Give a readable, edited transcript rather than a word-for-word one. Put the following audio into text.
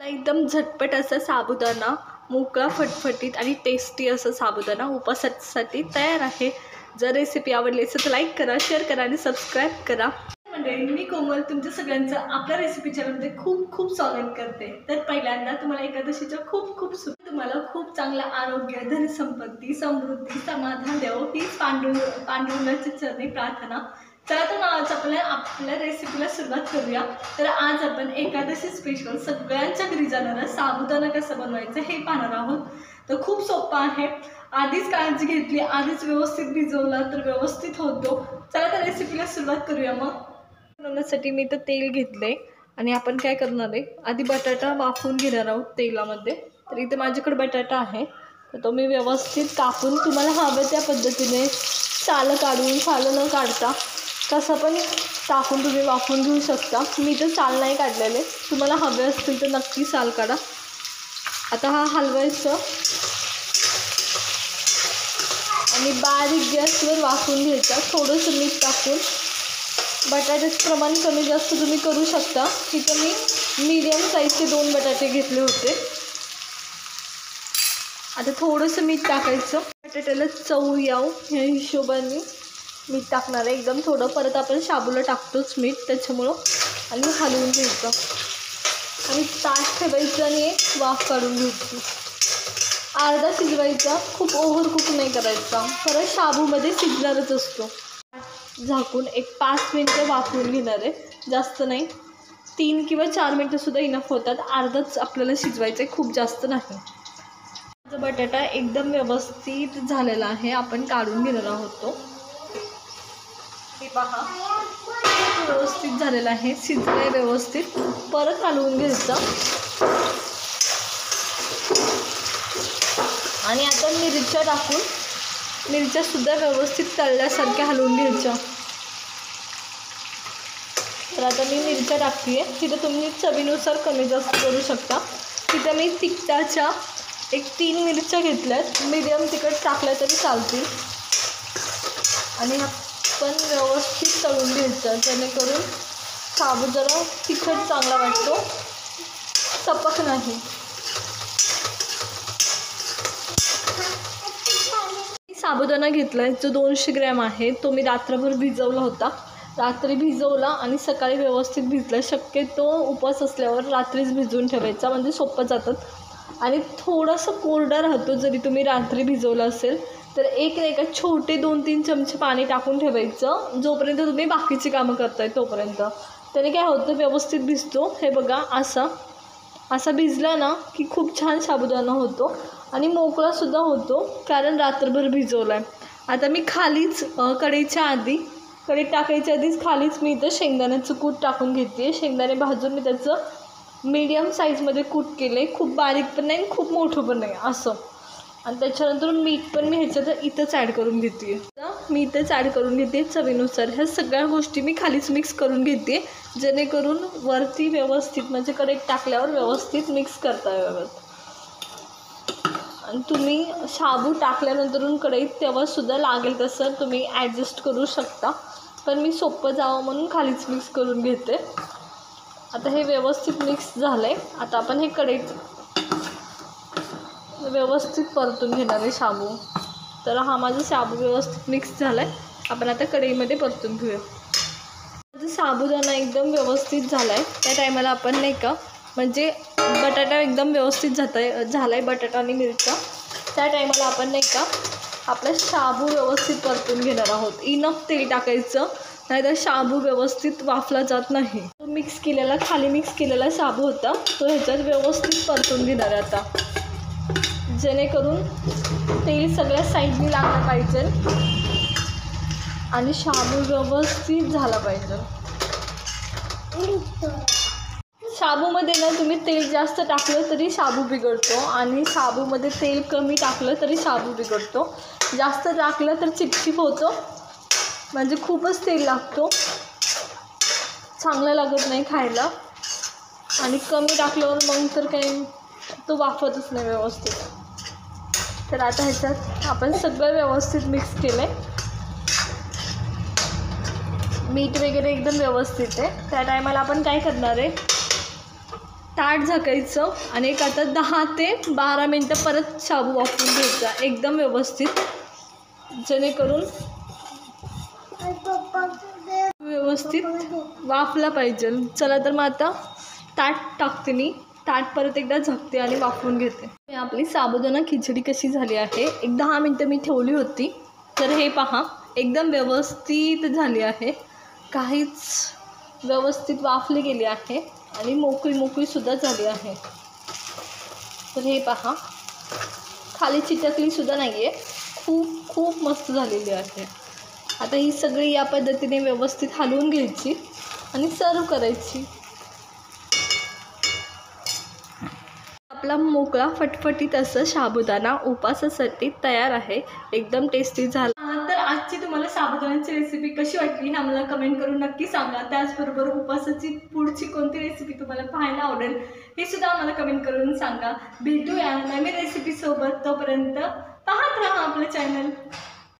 एकदम झटपट असा साबुदाणा, मोकळा फटफटीत आणि टेस्टी असा साबुदाणा उपवासासाठी तयार आहे. जर रेसिपी आवडली असेल तर लाईक करा, शेअर करा आणि सबस्क्राईब करा. मंडळी, मी कोमल तुमच्या सगळ्यांचं आपल्या रेसिपी चॅनलमध्ये खूप खूप स्वागत करते. तर पहिल्यांदा तुम्हाला एकादशीच्या खूप तुम्हाला खूप चांगलं आरोग्य, धनसंपत्ती, समृद्धी, समाधान द्यावं हीच पांडुरंगाच्या चरणी प्रार्थना. चला तर आज आपल्या रेसिपीला सुरुवात करूया. तर आज आपण एकादशी स्पेशल सगळ्यांच्या घरी जाणारा साबुदाणा कसा बनवायचा हे पाहणार आहोत. तर खूप सोपा आहे. आधीच काळजी घेतली, आधीच व्यवस्थित भिजवला तर व्यवस्थित होतो. चला तर रेसिपीला सुरुवात करूया. मग बनवण्यासाठी मी तर तेल घेतले आणि आपण काय करणार आहे, आधी बटाटा वाफवून घेणार आहोत तेलामध्ये. तर इथे माझ्याकडे बटाटा आहे, तर तो मी व्यवस्थित कापून तुम्हाला हवं त्या पद्धतीने सालं काढून, सालं न काढता कसं पण टाकून तुम्ही वाफवून घेऊ शकता. मी तर साल नाही काढलेले, तुम्हाला हवे असतील तर नक्की साल काढा. आता हा हलवायचं आणि बारीक गॅसवर वाफवून घ्यायचा. थोडंसं मीठ टाकून बटाट्याचं प्रमाण कमी जास्त तुम्ही करू शकता. इथं मी मीडियम साईजचे 2 बटाटे घेतले होते. आता थोडंसं मीठ टाकायचं, बटाट्याला चव यावं ह्या हिशोबाने मीठ टाकणार आहे. एकदम थोडं, परत आपण शाबूला टाकतोच मीठ, त्याच्यामुळं. आणि हलवून घ्यायचं आणि ताट ठेवायचं आणि एक वाफ काढून घ्यायची. अर्धा शिजवायचा, खूप ओव्हर कुक नाही करायचा, परत शाबूमध्ये शिजणारच असतो. झाकून एक 5 मिनटं वाफवून घेणार आहे, जास्त नाही. 3 किंवा 4 मिनटंसुद्धा इनफ होतात. अर्धाच आपल्याला शिजवायचं आहे, खूप जास्त नाही. बटाटा एकदम व्यवस्थित झालेला आहे, आपण काढून घेणार आहोत तो. हे पहा, व्यवस्थित झालेला आहे, शिजलंय व्यवस्थित. परत हलवून घ्यायचं आणि आता मिरच्या टाकून मिरच्यासुद्धा व्यवस्थित तळल्यासारख्या हलवून घ्यायच्या. तर आता मी मिरच्या टाकते आहे. तिथं तुम्ही चवीनुसार कमी जास्त करू शकता. तिथं मी तिखटाच्या 3 मिरच्या घेतल्यात, मीडियम तिखट टाकल्या तरी चालतील. आणि पण व्यवस्थित तळून घ्यायचं, जेणेकरून साबू जरा तिखट चांगला वाटतो, सपक नाही. साबुदाणा घेतला आहे जो 200 ग्रॅम आहे, तो मी रात्रभर भिजवला होता. रात्री भिजवला आणि सकाळी व्यवस्थित भिजला. शक्यतो उपवास असल्यावर रात्रीच भिजवून ठेवायचा, म्हणजे सोपं जातात आणि थोडंसं कोरडा राहतो. जरी तुम्ही रात्री भिजवलं असेल तर एक छोटे 2-3 चमचे पाणी टाकून ठेवायचं, जोपर्यंत तुम्ही बाकीची कामं करताय तोपर्यंत. त्याने काय होतं, व्यवस्थित भिजतो. हे बघा, असा भिजला ना की खूप छान साबुदाणा होतो आणि मोकळासुद्धा होतो, कारण रात्रभर भिजवला आहे. आता मी खालीच कढईत टाकायच्या आधीच खालीच मी इथं शेंगदाण्याचं कूट टाकून घेते आहे. शेंगदाणे भाजून मी त्याचं मीडियम साईजमध्ये कूट केलं आहे, खूप बारीक पण नाही, खूप मोठं पण नाही असं. आणि त्याच्यानंतर मीठ पण मी ह्याच्यात इथंच ॲड करून घेते चवीनुसार. ह्या सगळ्या गोष्टी मी खालीच मिक्स करून घेते, जेणेकरून वरती व्यवस्थित म्हणजे कढईत टाकल्यावर व्यवस्थित मिक्स करता यावं. आणि तुम्ही शाबू टाकल्यानंतरून कढईत तेव्हासुद्धा लागेल तसं तुम्ही ॲडजस्ट करू शकता, पण मी सोपं जावं म्हणून खालीच मिक्स करून घेते. आता हे व्यवस्थित मिक्स झालं आहे. आता आपण हे कढईत व्यवस्थित परतून घेणार आहे शाबू. तर हा माझा शाबू व्यवस्थित मिक्स झाला आहे. आपण आता कढईमध्ये परतून घेऊया. माझा साबुदाणा एकदम व्यवस्थित झाला आहे. त्या टायमाला आपण नाही का, म्हणजे बटाटा एकदम व्यवस्थित झाला आहे बटाटा आणि मिरच्या. त्या टायमाला आपण नाही का आपला शाबू व्यवस्थित परतून घेणार आहोत. इनफ तेल टाकायचं, नाहीतर शाबू व्यवस्थित वाफला जात नाही. तो खाली मिक्स केलेला शाबू होता, तो ह्याच्यात व्यवस्थित परतून घेणार आहे आता, जेणेकरून तेल सगळ्या साईडनी लागलं पाहिजे आणि शाबू व्यवस्थित झाला पाहिजे. शाबूमध्ये ना तुम्ही तेल जास्त टाकलं तरी शाबू बिघडतो आणि शाबूमध्ये तेल कमी टाकलं तरी शाबू बिघडतो. जास्त टाकलं तर चिपचिप होतं, म्हणजे खूपच तेल लागतो, चांगलं लागत नाही खायला. आणि कमी टाकल्यावर मग तर काही तो वाफतच नाही व्यवस्थित. तर आता ह्याच्यात आपण सगळं व्यवस्थित मिक्स केलं आहे. मीठ वगैरे एकदम व्यवस्थित आहे. त्या टायमाला आपण काय करणार आहे, ताट झाकायचं आणि एक आता 10 ते 12 मिनटं परत शाबू वाफवून घ्यायचा एकदम व्यवस्थित, जेणेकरून व्यवस्थित वाफला पाहिजे. चला तर मग आता ताट टाकते मी, ताट परत एकदा झाकते आणि वाफवून घेते. आपली साबुदाणा खिचडी कशी झाली आहे, एक 10 मिनटं मी ठेवली होती. तर हे पहा एकदम व्यवस्थित झाली आहे, काहीच व्यवस्थित वाफली गेली आहे आणि मोकळीसुद्धा झाली आहे. तर हे पहा खाली चिटकलीसुद्धा नाही आहे, खूप मस्त झालेली आहे. आता ही सगळी या पद्धतीने व्यवस्थित हलवून घ्यायची आणि सर्व करायची. आपला मोकळा फटफटीत असं साबुदाणा उपासासाठी तयार आहे. एकदम टेस्टी झाला. तर आजची तुम्हाला साबुदाण्याची रेसिपी कशी वाटली हे आम्हाला कमेंट करून नक्की सांगा. त्याचबरोबर उपासाची पुढची कोणती रेसिपी तुम्हाला पाहायला आवडेल हे सुद्धा आम्हाला कमेंट करून सांगा. भेटूया नवीन रेसिपीसोबत. तोपर्यंत पाहत राहा आपलं चॅनल.